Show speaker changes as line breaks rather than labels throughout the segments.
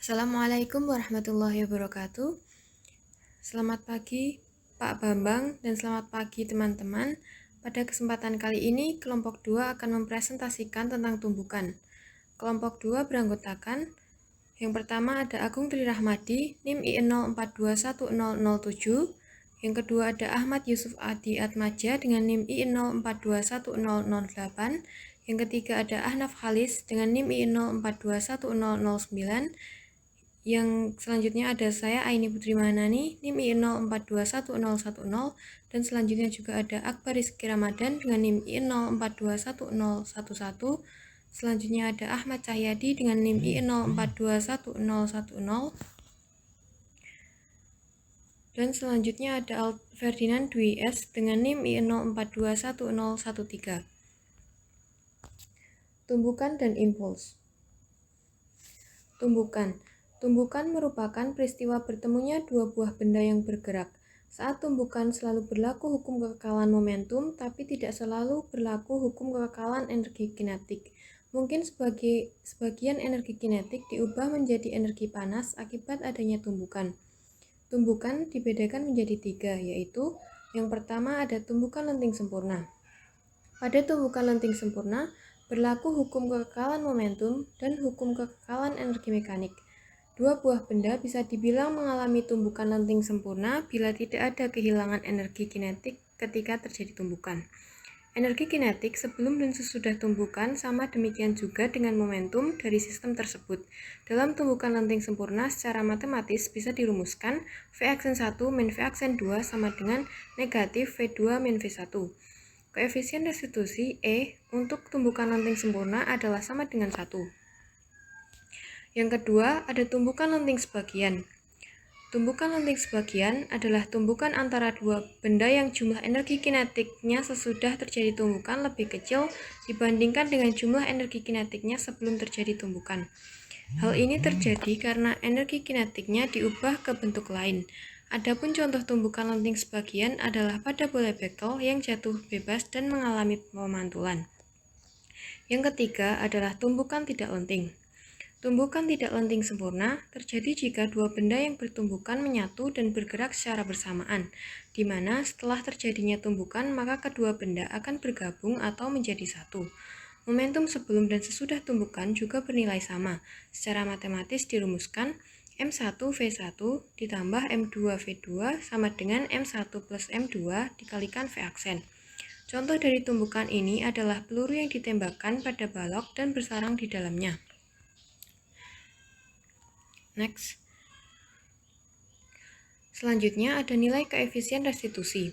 Assalamualaikum warahmatullahi wabarakatuh. Selamat pagi Pak Bambang dan selamat pagi teman-teman. Pada kesempatan kali ini kelompok 2 akan mempresentasikan tentang tumbukan. Kelompok 2 beranggotakan yang pertama ada Agung Tri Rahmadi, NIM IN 04210007. Yang kedua ada Ahmad Yusuf Adi Atmaja dengan NIM IN 04210008. Yang ketiga ada Ahnaf Khalis dengan NIM IN 04210009. Yang selanjutnya ada saya Aini Putri Manani, NIM IN 04210010, dan selanjutnya juga ada Akbar Rizky Ramadan dengan NIM IN 04210011. Selanjutnya ada Ahmad Cahyadi dengan NIM IN 04210010. Dan selanjutnya ada Ferdinand Dwi S dengan NIM IN 04210013. Tumbukan dan impuls. Tumbukan merupakan peristiwa bertemunya dua buah benda yang bergerak. Saat tumbukan selalu berlaku hukum kekekalan momentum, tapi tidak selalu berlaku hukum kekekalan energi kinetik. Mungkin sebagian energi kinetik diubah menjadi energi panas akibat adanya tumbukan. Tumbukan dibedakan menjadi 3, yaitu yang pertama ada tumbukan lenting sempurna. Pada tumbukan lenting sempurna, berlaku hukum kekekalan momentum dan hukum kekekalan energi mekanik. Dua buah benda bisa dibilang mengalami tumbukan lenting sempurna bila tidak ada kehilangan energi kinetik ketika terjadi tumbukan. Energi kinetik sebelum dan sesudah tumbukan sama demikian juga dengan momentum dari sistem tersebut. Dalam tumbukan lenting sempurna secara matematis bisa dirumuskan V aksen 1 min V aksen 2 sama dengan negatif V2 min V1. Koefisien restitusi E untuk tumbukan lenting sempurna adalah sama dengan 1. Yang kedua, ada tumbukan lenting sebagian. Tumbukan lenting sebagian adalah tumbukan antara dua benda yang jumlah energi kinetiknya sesudah terjadi tumbukan lebih kecil dibandingkan dengan jumlah energi kinetiknya sebelum terjadi tumbukan. Hal ini terjadi karena energi kinetiknya diubah ke bentuk lain. Adapun contoh tumbukan lenting sebagian adalah pada bola bekel yang jatuh bebas dan mengalami pemantulan. Yang ketiga adalah tumbukan tidak lenting. Tumbukan tidak lenting sempurna terjadi jika dua benda yang bertumbukan menyatu dan bergerak secara bersamaan, di mana setelah terjadinya tumbukan maka kedua benda akan bergabung atau menjadi satu. Momentum sebelum dan sesudah tumbukan juga bernilai sama. Secara matematis dirumuskan M1 V1 ditambah M2 V2 sama dengan M1 plus M2 dikalikan V aksen. Contoh dari tumbukan ini adalah peluru yang ditembakkan pada balok dan bersarang di dalamnya. Next. Selanjutnya ada nilai koefisien restitusi.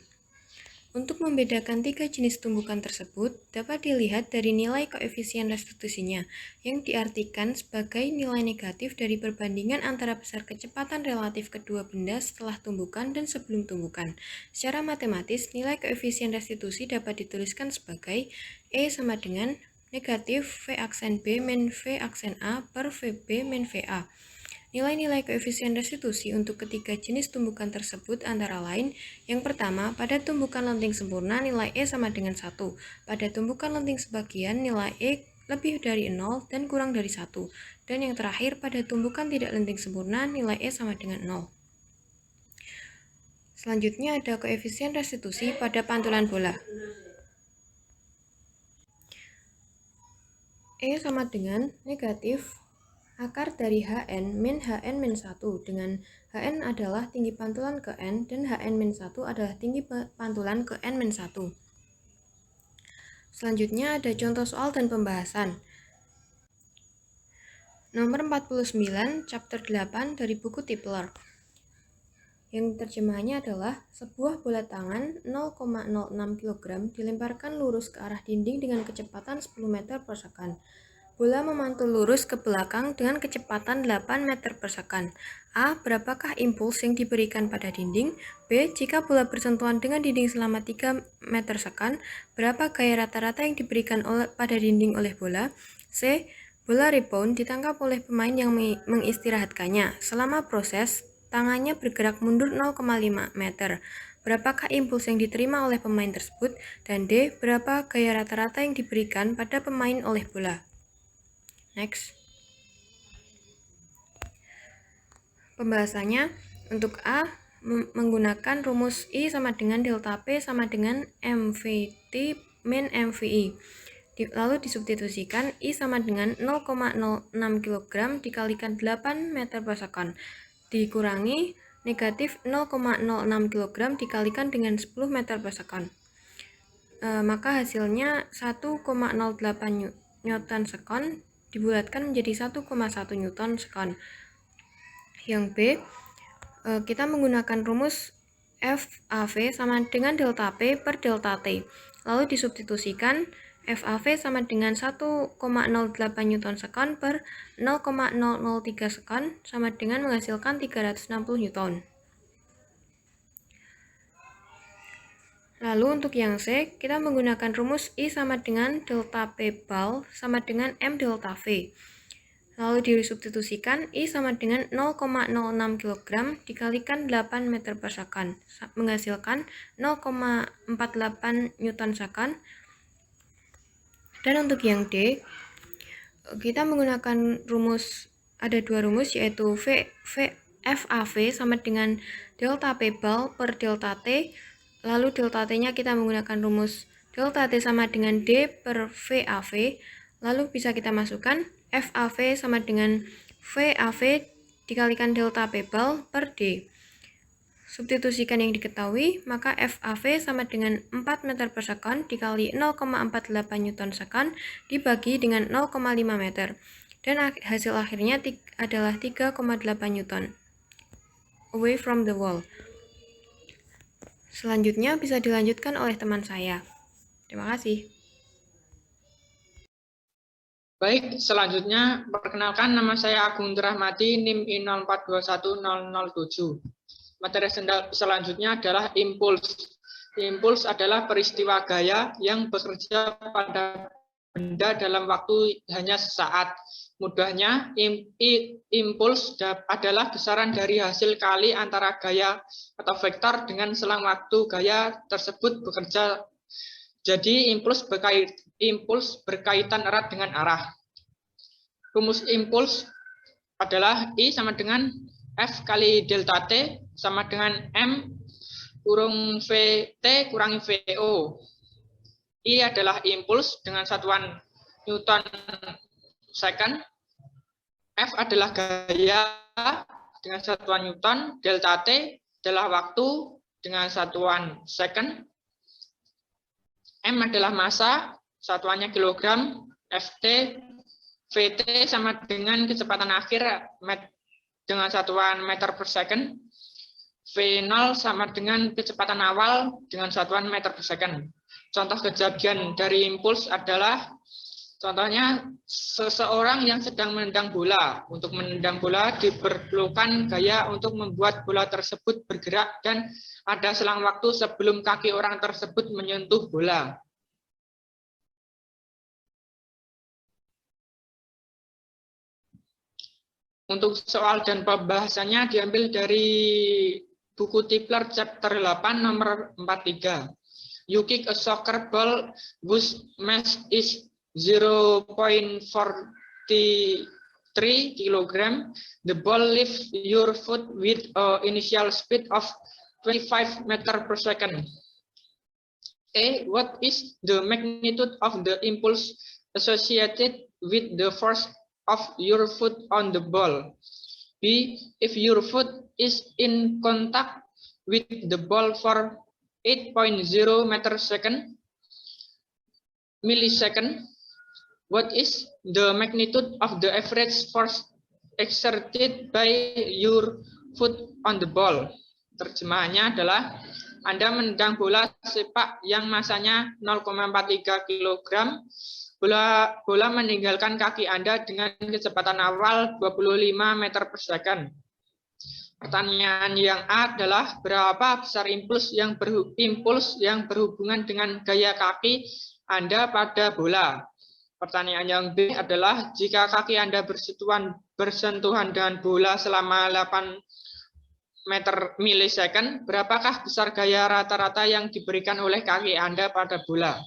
Untuk membedakan tiga jenis tumbukan tersebut, dapat dilihat dari nilai koefisien restitusinya, yang diartikan sebagai nilai negatif dari perbandingan antara besar kecepatan relatif kedua benda setelah tumbukan dan sebelum tumbukan. Secara matematis, nilai koefisien restitusi dapat dituliskan sebagai E sama dengan negatif V aksen B min V aksen A per VB min VA. Nilai-nilai koefisien restitusi untuk ketiga jenis tumbukan tersebut antara lain, yang pertama, pada tumbukan lenting sempurna nilai E sama dengan 1, pada tumbukan lenting sebagian nilai E lebih dari 0 dan kurang dari 1, dan yang terakhir pada tumbukan tidak lenting sempurna nilai E sama dengan 0. Selanjutnya ada koefisien restitusi pada pantulan bola. E sama dengan negatif akar dari Hn min 1 dengan Hn adalah tinggi pantulan ke N dan Hn min 1 adalah tinggi pantulan ke N min 1. Selanjutnya ada contoh soal dan pembahasan. Nomor 49, chapter 8 dari buku Tipler. Yang terjemahannya adalah sebuah bola tangan 0,06 kg dilemparkan lurus ke arah dinding dengan kecepatan 10 meter per second. Bola memantul lurus ke belakang dengan kecepatan 8 meter per second. A. Berapakah impuls yang diberikan pada dinding? B. Jika bola bersentuhan dengan dinding selama 3 meter second, berapa gaya rata-rata yang diberikan pada dinding oleh bola? C. Bola rebound ditangkap oleh pemain yang mengistirahatkannya. Selama proses, tangannya bergerak mundur 0,5 meter. Berapakah impuls yang diterima oleh pemain tersebut? Dan D. Berapa gaya rata-rata yang diberikan pada pemain oleh bola? Next. Pembahasannya, untuk A, menggunakan rumus I sama dengan delta P sama dengan MVT min MVI. Lalu disubstitusikan I sama dengan 0,06 kg dikalikan 8 meter per sekon. Dikurangi negatif 0,06 kg dikalikan dengan 10 meter per sekon. Maka hasilnya 1,08 Newton sekon dibulatkan menjadi 1,1 Newton sekon. Yang B, kita menggunakan rumus FAV sama dengan delta P per delta T. Lalu disubstitusikan FAV sama dengan 1,08 Newton sekon per 0,003 sekon sama dengan menghasilkan 360 Newton. Lalu untuk yang C, kita menggunakan rumus I sama dengan delta P bal sama dengan M delta V. Lalu disubstitusikan I sama dengan 0,06 kg dikalikan 8 meter per sekon, menghasilkan 0,48 Newton sekon. Dan untuk yang D, kita menggunakan rumus, ada dua rumus yaitu FAV sama dengan delta P bal per delta T. Lalu delta T-nya kita menggunakan rumus delta T sama dengan D per VAV. Lalu bisa kita masukkan FAV sama dengan VAV dikalikan delta P bal per D. Substitusikan yang diketahui, maka FAV sama dengan 4 meter per sekon dikali 0,48 Newton sekon dibagi dengan 0,5 meter. Dan hasil akhirnya adalah 3,8 Newton. Away from the wall. Selanjutnya bisa dilanjutkan oleh teman saya. Terima kasih.
Baik, selanjutnya perkenalkan nama saya Agung Rahmati, NIM I04210007. Materi selanjutnya adalah impuls. Impuls adalah peristiwa gaya yang bekerja pada benda dalam waktu hanya sesaat. Mudahnya, impuls adalah besaran dari hasil kali antara gaya atau vektor dengan selang waktu gaya tersebut bekerja. Jadi impuls berkaitan erat dengan arah. Rumus impuls adalah I sama dengan F kali delta T sama dengan M kurung VT kurangi VO. I adalah impuls dengan satuan Newton second. F adalah gaya dengan satuan Newton. Delta T adalah waktu dengan satuan second. M adalah massa, satuannya kilogram. FT, VT sama dengan kecepatan akhir dengan satuan meter per second. V0 sama dengan kecepatan awal dengan satuan meter per second. Contoh kejadian dari impuls adalah, contohnya seseorang yang sedang menendang bola. Untuk menendang bola diperlukan gaya untuk membuat bola tersebut bergerak dan ada selang waktu sebelum kaki orang tersebut menyentuh bola. Untuk soal dan pembahasannya diambil dari buku Tipler chapter 8 nomor 43. You kick a soccer ball whose mass is 0.43 kilogram. The ball leaves your foot with an initial speed of 25 meter per second. A. What is the magnitude of the impulse associated with the force of your foot on the ball? B. If your foot is in contact with the ball for 8.0 millisecond, what is the magnitude of the average force exerted by your foot on the ball? Terjemahannya adalah, Anda menendang bola sepak yang masanya 0,43 kg. Bola meninggalkan kaki Anda dengan kecepatan awal 25 meter per second. Pertanyaan yang A adalah, berapa besar impuls yang berhubungan dengan gaya kaki Anda pada bola? Pertanyaan yang B adalah, jika kaki Anda bersentuhan dengan bola selama 8 meter millisecond, berapakah besar gaya rata-rata yang diberikan oleh kaki Anda pada bola?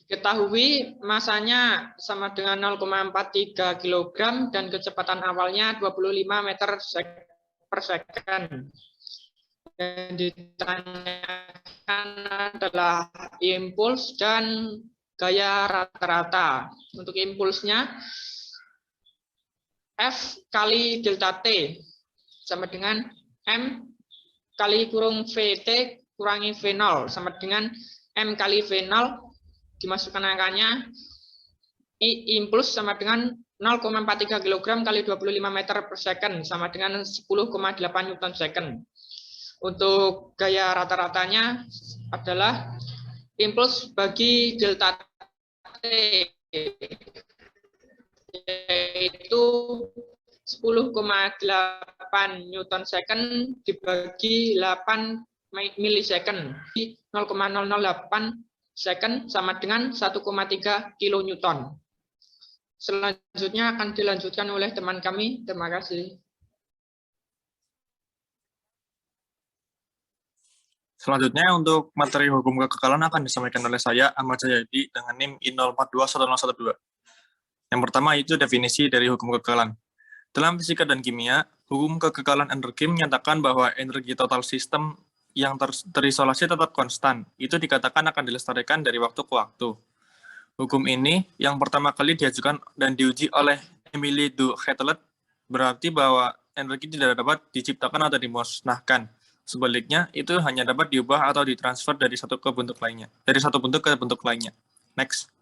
Ketahui masanya sama dengan 0,43 kg dan kecepatan awalnya 25 meter per second. Yang ditanyakan adalah impuls dan gaya rata-rata. Untuk impulsnya, F kali delta T sama dengan M kali kurung VT kurangi V0 sama dengan M kali V0, dimasukkan angkanya, impuls sama dengan 0,43 kg kali 25 meter per second sama dengan 10,8 Newton second. Untuk gaya rata-ratanya adalah impuls bagi delta T, yaitu 10,8 Newton second dibagi 8 milisecond, 0,008 second sama dengan 1,3 kilonewton. Selanjutnya akan dilanjutkan oleh teman kami. Terima kasih.
Selanjutnya untuk materi hukum kekekalan akan disampaikan oleh saya, Ahmad Jayadi, dengan NIM I0421012. Yang pertama itu definisi dari hukum kekekalan. Dalam fisika dan kimia, hukum kekekalan energi menyatakan bahwa energi total sistem yang terisolasi tetap konstan. Itu dikatakan akan dilestarikan dari waktu ke waktu. Hukum ini yang pertama kali diajukan dan diuji oleh Émile du Châtelet, berarti bahwa energi tidak dapat diciptakan atau dimusnahkan. Sebaliknya, itu hanya dapat diubah atau ditransfer dari satu bentuk ke bentuk lainnya. Next.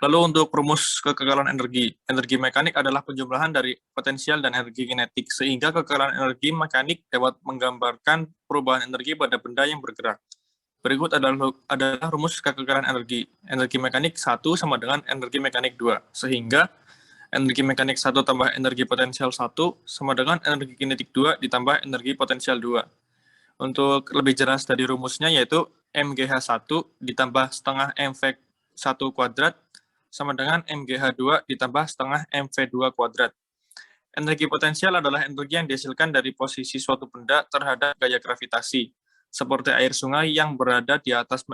Lalu untuk rumus kekekalan energi. Energi mekanik adalah penjumlahan dari potensial dan energi kinetik, sehingga kekekalan energi mekanik dapat menggambarkan perubahan energi pada benda yang bergerak. Berikut adalah rumus kekekalan energi. Energi mekanik 1 sama dengan energi mekanik 2, sehingga energi mekanik 1 tambah energi potensial 1 sama dengan energi kinetik 2 ditambah energi potensial 2. Untuk lebih jelas dari rumusnya yaitu MGH1 ditambah setengah MV1 kuadrat sama dengan MGH2 ditambah setengah MV2 kuadrat. Energi potensial adalah energi yang dihasilkan dari posisi suatu benda terhadap gaya gravitasi, seperti air sungai yang berada di atas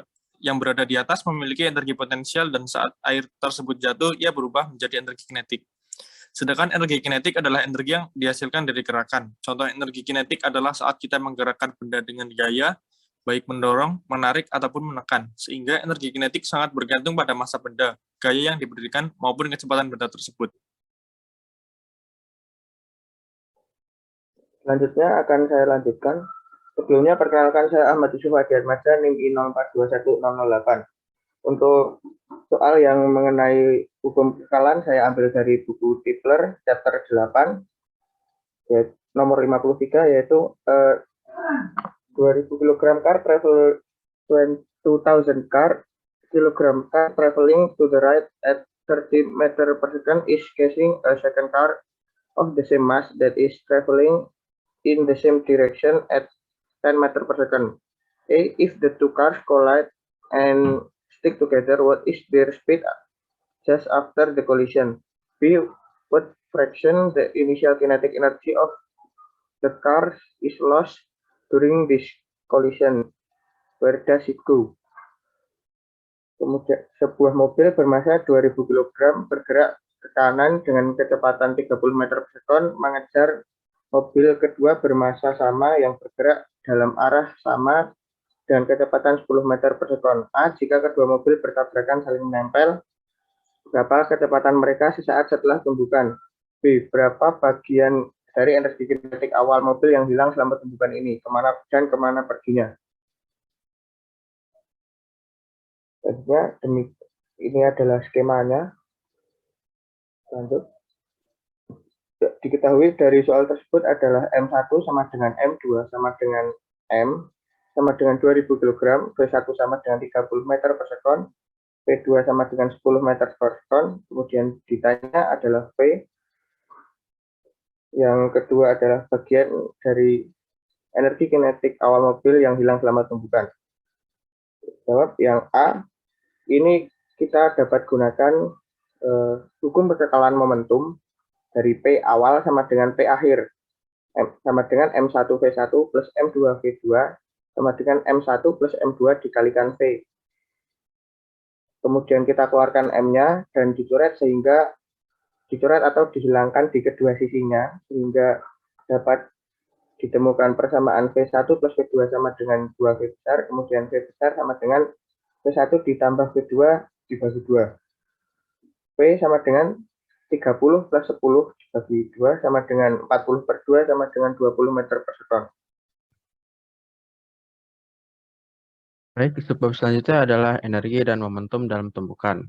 memiliki energi potensial dan saat air tersebut jatuh, ia berubah menjadi energi kinetik. Sedangkan energi kinetik adalah energi yang dihasilkan dari gerakan. Contoh energi kinetik adalah saat kita menggerakkan benda dengan gaya, baik mendorong, menarik, ataupun menekan. Sehingga energi kinetik sangat bergantung pada massa benda, gaya yang diberikan, maupun kecepatan benda tersebut.
Selanjutnya akan saya lanjutkan. Sebelumnya perkenalkan saya Ahmad Yusuf Hadi Atmadja, NIM I0421008. Untuk soal yang mengenai hukum kekekalan saya ambil dari buku Tipler chapter 8 nomor 53, yaitu 2000 kg car travel 2000 kilogram car traveling to the right at 30 meter per second is chasing a second car of the same mass that is traveling in the same direction at 10 meter per second. A. If the two cars collide and stick together, what is their speed just after the collision? B. What fraction the initial kinetic energy of the cars is lost during this collision? Where does it go? Kemudian sebuah mobil bermassa 2000 kg bergerak ke kanan dengan kecepatan 30 meter per second mengejar mobil kedua bermassa sama yang bergerak dalam arah sama dan kecepatan 10 meter per second. A. Jika kedua mobil bertabrakan saling menempel, berapa kecepatan mereka sesaat setelah tumbukan? B. Berapa bagian dari energi kinetik awal mobil yang hilang selama tumbukan ini? Kemana perginya? Selanjutnya, ini adalah skemanya. Lanjut. Diketahui dari soal tersebut adalah M1 sama dengan M2 sama dengan M sama dengan 2000 kg, V1 sama dengan 30 meter per sekon, V2 sama dengan 10 meter per sekon, kemudian ditanya adalah V. Yang kedua adalah bagian dari energi kinetik awal mobil yang hilang selama tumbukan. Jawab yang A. Ini kita dapat gunakan hukum kekekalan momentum dari P awal sama dengan P akhir, sama dengan M1 V1 plus M2 V2 sama dengan M1 plus M2 dikalikan V. Kemudian kita keluarkan M-nya dan dicoret sehingga dicoret atau dihilangkan di kedua sisinya, sehingga dapat ditemukan persamaan V1 plus V2 sama dengan 2V besar, kemudian V besar sama dengan V1 ditambah V2 dibagi 2. V sama dengan 30 plus 10 dibagi 2 sama dengan 40 per 2 sama dengan 20 meter per sekon.
Baik, subbab selanjutnya adalah energi dan momentum dalam tumbukan.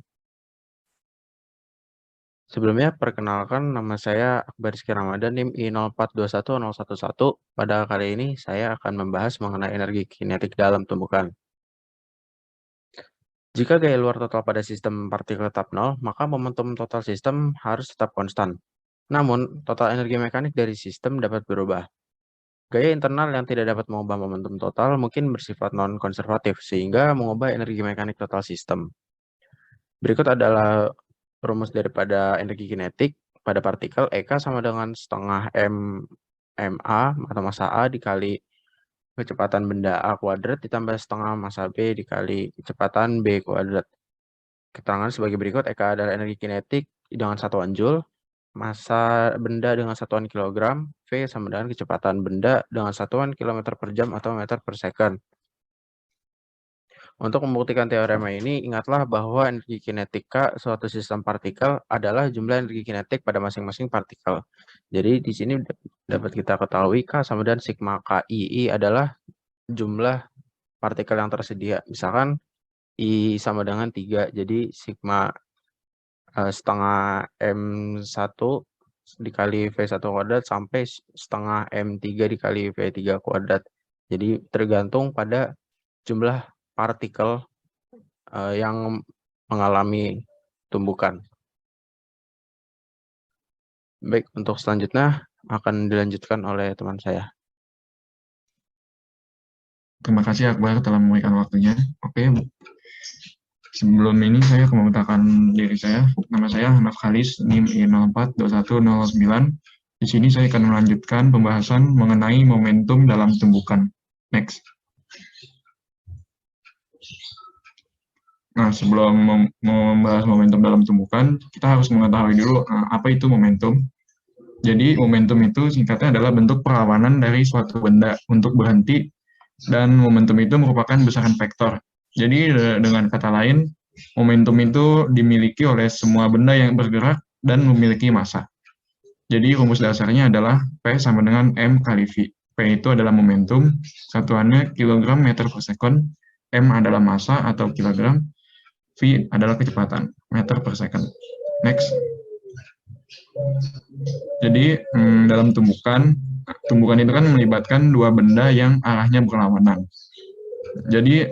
Sebelumnya, perkenalkan nama saya Akbar Rizky Ramadan, NIM I0421011. Pada kali ini, saya akan membahas mengenai energi kinetik dalam tumbukan. Jika gaya luar total pada sistem partikel tetap 0, maka momentum total sistem harus tetap konstan. Namun, total energi mekanik dari sistem dapat berubah. Gaya internal yang tidak dapat mengubah momentum total mungkin bersifat non-konservatif, sehingga mengubah energi mekanik total sistem. Berikut adalah rumus daripada energi kinetik pada partikel. EK sama dengan setengah MA atau massa A dikali kecepatan benda A kuadrat ditambah setengah massa B dikali kecepatan B kuadrat. Keterangan sebagai berikut. EK adalah energi kinetik dengan satuan Joule, massa benda dengan satuan kilogram, V sama dengan kecepatan benda dengan satuan kilometer per jam atau meter per second. Untuk membuktikan teorema ini, ingatlah bahwa energi kinetika suatu sistem partikel adalah jumlah energi kinetik pada masing-masing partikel. Jadi di sini dapat kita ketahui K sama dengan sigma KII adalah jumlah partikel yang tersedia. Misalkan I sama dengan 3, jadi sigma setengah M1 dikali V1 kuadrat sampai setengah M3 dikali V3 kuadrat. Jadi tergantung pada jumlah partikel yang mengalami tumbukan. Baik, untuk selanjutnya akan dilanjutkan oleh teman saya.
Terima kasih Akbar telah memberikan waktunya. Oke, sebelum ini saya akan memutakan diri saya. Nama saya Hanaf Khalis, NIM I042109. Di sini saya akan melanjutkan pembahasan mengenai momentum dalam tumbukan. Next. Nah, sebelum membahas momentum dalam tumbukan, kita harus mengetahui dulu apa itu momentum. Jadi, momentum itu singkatnya adalah bentuk perlawanan dari suatu benda untuk berhenti, dan momentum itu merupakan besaran vektor. Jadi, dengan kata lain, momentum itu dimiliki oleh semua benda yang bergerak dan memiliki massa. Jadi, rumus dasarnya adalah P sama dengan M kali V. P itu adalah momentum, satuannya kilogram meter per second, M adalah massa atau kilogram, V adalah kecepatan, meter per second. Next. Jadi, dalam tumbukan itu kan melibatkan dua benda yang arahnya berlawanan. Jadi,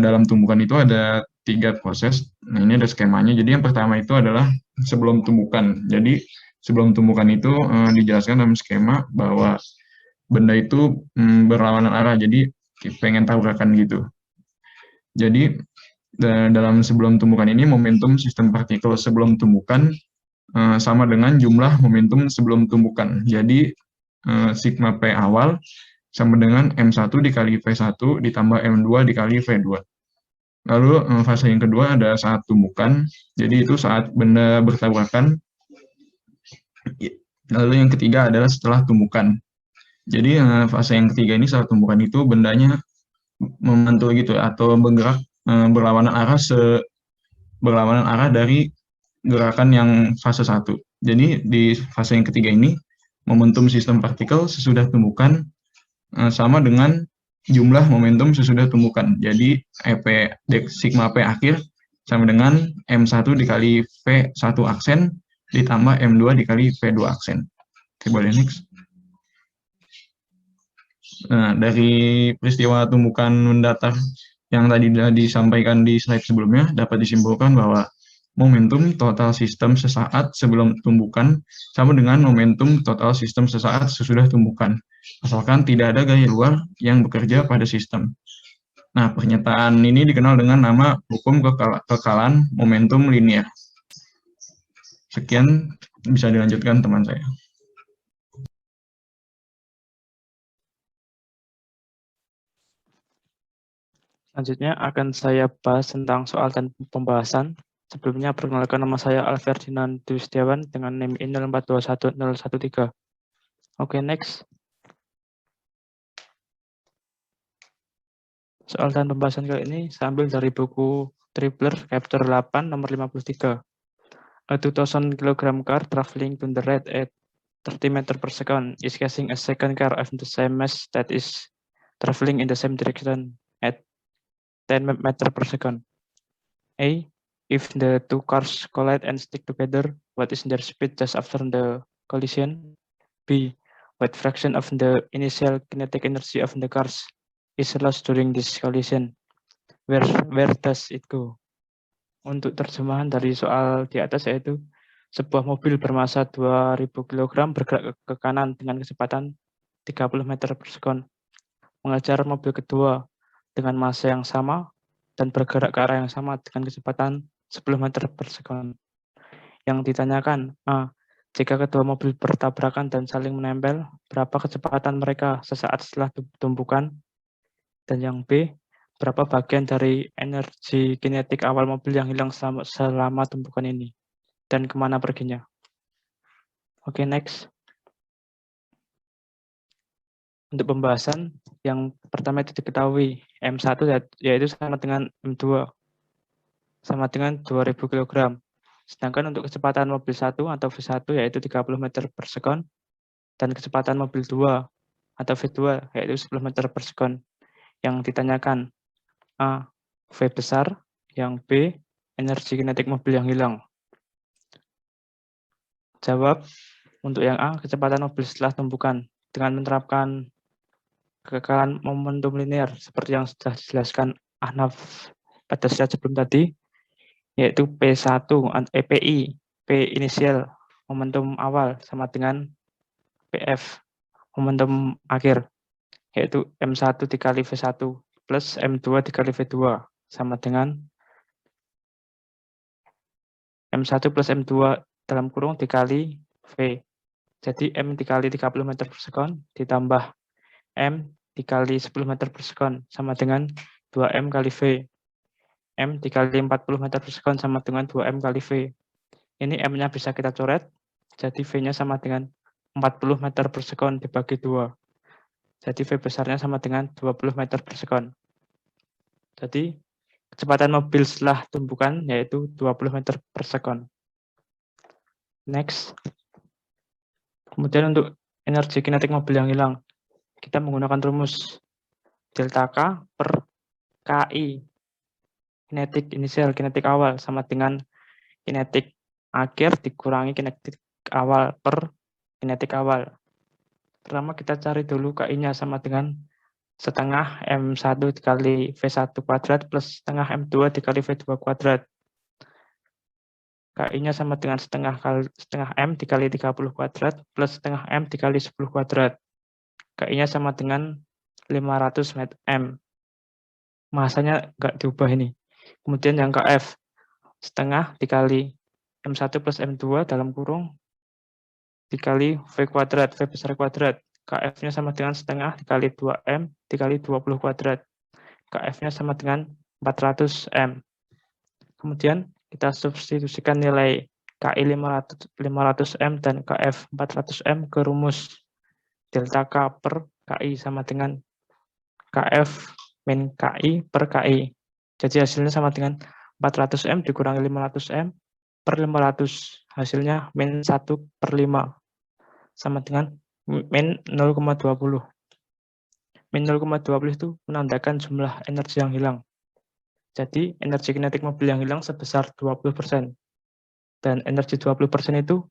dalam tumbukan itu ada 3 proses. Nah, ini ada skemanya. Jadi, yang pertama itu adalah sebelum tumbukan. Jadi, sebelum tumbukan itu dijelaskan dalam skema bahwa benda itu berlawanan arah. Jadi, pengen tabrakan gitu. Jadi, dalam sebelum tumbukan ini, momentum sistem partikel sebelum tumbukan sama dengan jumlah momentum sebelum tumbukan. Jadi, sigma P awal sama dengan M1 dikali V1 ditambah M2 dikali V2. Lalu, fase yang kedua ada saat tumbukan. Jadi, itu saat benda bertabrakan. Lalu yang ketiga adalah setelah tumbukan. Jadi, fase yang ketiga ini saat tumbukan itu bendanya memantul gitu atau bergerak berlawanan arah dari gerakan yang fase 1. Jadi di fase yang ketiga ini momentum sistem partikel sesudah tumbukan sama dengan jumlah momentum sesudah tumbukan. Jadi sigma P akhir sama dengan M1 dikali V1 aksen ditambah M2 dikali V2 aksen. Oke, boleh next. Nah, dari peristiwa tumbukan mendatar yang tadi disampaikan di slide sebelumnya, dapat disimpulkan bahwa momentum total sistem sesaat sebelum tumbukan sama dengan momentum total sistem sesaat sesudah tumbukan, asalkan tidak ada gaya luar yang bekerja pada sistem. Nah, pernyataan ini dikenal dengan nama hukum kekalan momentum linier. Sekian, bisa dilanjutkan teman saya.
Selanjutnya akan saya bahas tentang soal dan pembahasan Sebelumnya perkenalkan, nama saya Alferdinand Dwi Setiawan dengan NIM I0421013. Oke, next. Soal dan pembahasan kali ini saya ambil dari buku Tripler chapter 8 nomor 53. A 2000 kg car traveling to the rate at 30 meter per second is catching a second car of the same mass that is traveling in the same direction at 10 meter per second. A. If the two cars collide and stick together, what is their speed just after the collision? B. What fraction of the initial kinetic energy of the cars is lost during this collision? Where does it go? Untuk terjemahan dari soal di atas yaitu sebuah mobil bermasa 2000 kg bergerak ke kanan dengan kecepatan 30 meter per sekon. Mengejar mobil kedua dengan massa yang sama dan bergerak ke arah yang sama dengan kecepatan 10 meter per sekon. Yang ditanyakan, A. Jika kedua mobil bertabrakan dan saling menempel, berapa kecepatan mereka sesaat setelah tumpukan? Dan yang B, berapa bagian dari energi kinetik awal mobil yang hilang selama tumpukan ini? Dan kemana perginya? Oke, next. Untuk pembahasan, yang pertama itu diketahui M1 yaitu sama dengan M2, sama dengan 2000 kg. Sedangkan untuk kecepatan mobil 1 atau V1 yaitu 30 meter per sekon, dan kecepatan mobil 2 atau V2 yaitu 10 meter per sekon. Yang ditanyakan, A. V besar, yang B. Energi kinetik mobil yang hilang. Jawab, untuk yang A, kecepatan mobil setelah tumpukan dengan menerapkan kekekalan momentum linear seperti yang sudah dijelaskan Ahnaf pada slide sebelum tadi, yaitu P1, PI, P inisial, momentum awal, sama dengan PF, momentum akhir, yaitu M1 dikali V1 plus M2 dikali V2, sama dengan M1 plus M2 dalam kurung dikali V. Jadi M dikali 30 meter per sekon ditambah M dikali 10 meter per sekon sama dengan 2M kali V. M dikali 40 meter per sekon sama dengan 2M kali V. Ini M-nya bisa kita coret, jadi V-nya sama dengan 40 meter per sekon dibagi 2. Jadi V besarnya sama dengan 20 meter per sekon. Jadi kecepatan mobil setelah tumpukan yaitu 20 meter per sekon. Next. Kemudian untuk energi kinetik mobil yang hilang, kita menggunakan rumus delta K per KI. Kinetik inisial, kinetik awal sama dengan kinetik akhir dikurangi kinetik awal per kinetik awal. Pertama kita cari dulu KI-nya sama dengan setengah M1 dikali V1 kuadrat plus setengah M2 dikali V2 kuadrat. KI-nya sama dengan setengah M dikali 30 kuadrat plus setengah M dikali 10 kuadrat. KI-nya sama dengan 500 M. Masanya nggak diubah ini. Kemudian yang KF, setengah dikali M1 plus M2 dalam kurung dikali V kuadrat, V besar kuadrat. KF-nya sama dengan setengah dikali 2M dikali 20 kuadrat. KF-nya sama dengan 400 M. Kemudian kita substitusikan nilai KI 500 M dan KF 400 M ke rumus delta K per KI sama dengan KF min KI per KI. Jadi hasilnya sama dengan 400 M dikurangi 500 M per 500. Hasilnya min 1 per 5. Sama dengan min 0,20. Min 0,20 itu menandakan jumlah energi yang hilang. Jadi energi kinetik mobil yang hilang sebesar 20%. Dan energi 20% itu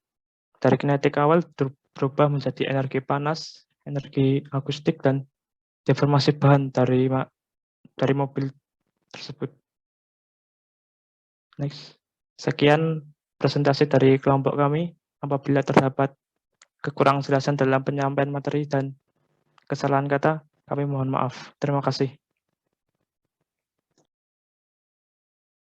dari kinetik awal berubah menjadi energi panas, energi akustik, dan deformasi bahan dari mobil tersebut. Next. Sekian presentasi dari kelompok kami. Apabila terdapat kekurangjelasan dalam penyampaian materi dan kesalahan kata, kami mohon maaf. Terima kasih.